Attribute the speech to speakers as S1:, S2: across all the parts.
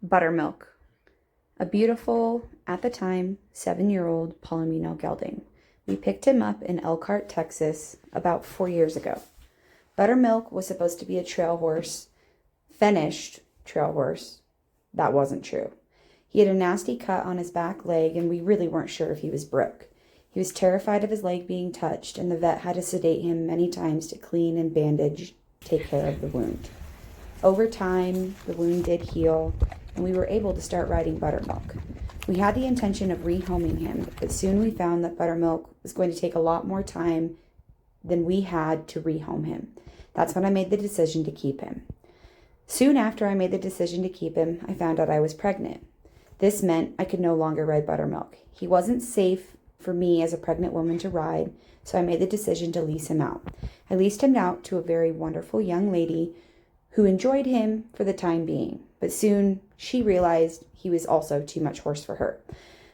S1: Buttermilk, a beautiful, at the time, 7-year-old Palomino gelding. We picked him up in Elkhart, Texas, about 4 years ago. Buttermilk was supposed to be a trail horse, finished trail horse. That wasn't true. He had a nasty cut on his back leg, and we really weren't sure if he was broke. He was terrified of his leg being touched, and the vet had to sedate him many times to clean and bandage, take care of the wound. Over time, the wound did heal, and we were able to start riding Buttermilk. We had the intention of rehoming him, but soon we found that Buttermilk was going to take a lot more time than we had to rehome him. That's when I made the decision to keep him. Soon after I made the decision to keep him, I found out I was pregnant. This meant I could no longer ride Buttermilk. He wasn't safe for me as a pregnant woman to ride, so I made the decision to lease him out. I leased him out to a very wonderful young lady who enjoyed him for the time being, but soon she realized he was also too much horse for her.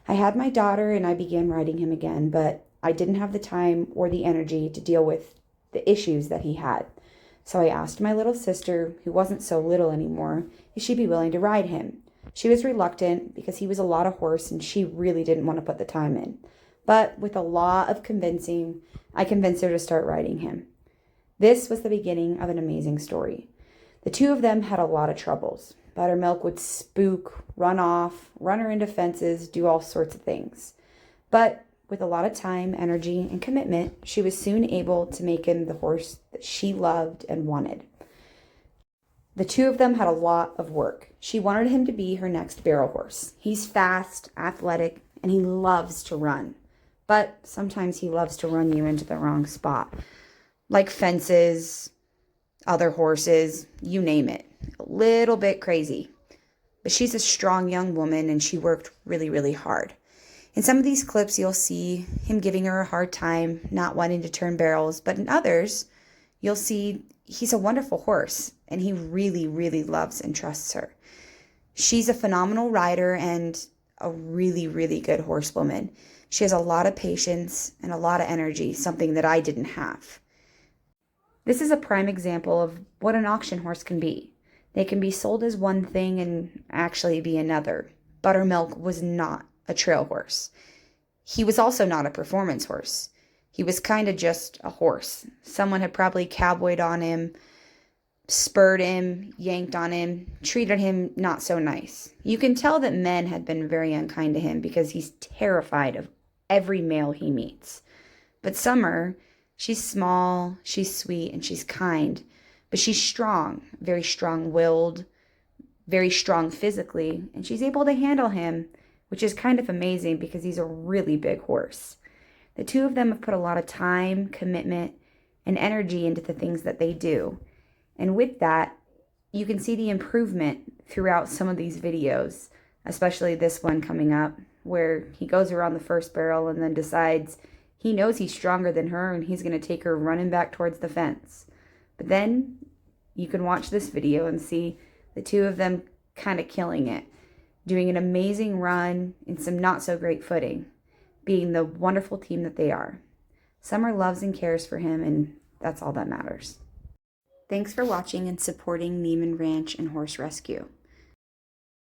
S1: I had my daughter and I began riding him again, but I didn't have the time or the energy to deal with the issues that he had. So I asked my little sister, who wasn't so little anymore, if she'd be willing to ride him. She was reluctant because he was a lot of horse and she really didn't want to put the time in. But with a lot of convincing, I convinced her to start riding him. This was the beginning of an amazing story. The two of them had a lot of troubles. Buttermilk would spook, run off, run her into fences, do all sorts of things. But with a lot of time, energy, and commitment, she was soon able to make him the horse that she loved and wanted. The two of them had a lot of work. She wanted him to be her next barrel horse. He's fast, athletic, and he loves to run. But sometimes he loves to run you into the wrong spot, like fences, other horses, you name it. A little bit crazy. But she's a strong young woman and she worked really, really hard. In some of these clips, you'll see him giving her a hard time, not wanting to turn barrels. But in others, you'll see he's a wonderful horse and he really, really loves and trusts her. She's a phenomenal rider and a really, really good horsewoman. She has a lot of patience and a lot of energy, something that I didn't have. This is a prime example of what an auction horse can be. They can be sold as one thing and actually be another. Buttermilk was not a trail horse. He was also not a performance horse. He was kind of just a horse. Someone had probably cowboyed on him, spurred him, yanked on him, treated him not so nice. You can tell that men had been very unkind to him because he's terrified of every male he meets. But Summer, she's small, she's sweet, and she's kind, but she's strong, very strong-willed, very strong physically, and she's able to handle him, which is kind of amazing because he's a really big horse. The two of them have put a lot of time, commitment, and energy into the things that they do. And with that, you can see the improvement throughout some of these videos, especially this one coming up, where he goes around the first barrel and then decides he knows he's stronger than her and he's going to take her running back towards the fence. But then you can watch this video and see the two of them kind of killing it, doing an amazing run in some not so great footing, being the wonderful team that they are. Summer loves and cares for him, and that's all that matters. Thanks for watching and supporting Neiman Ranch and Horse Rescue.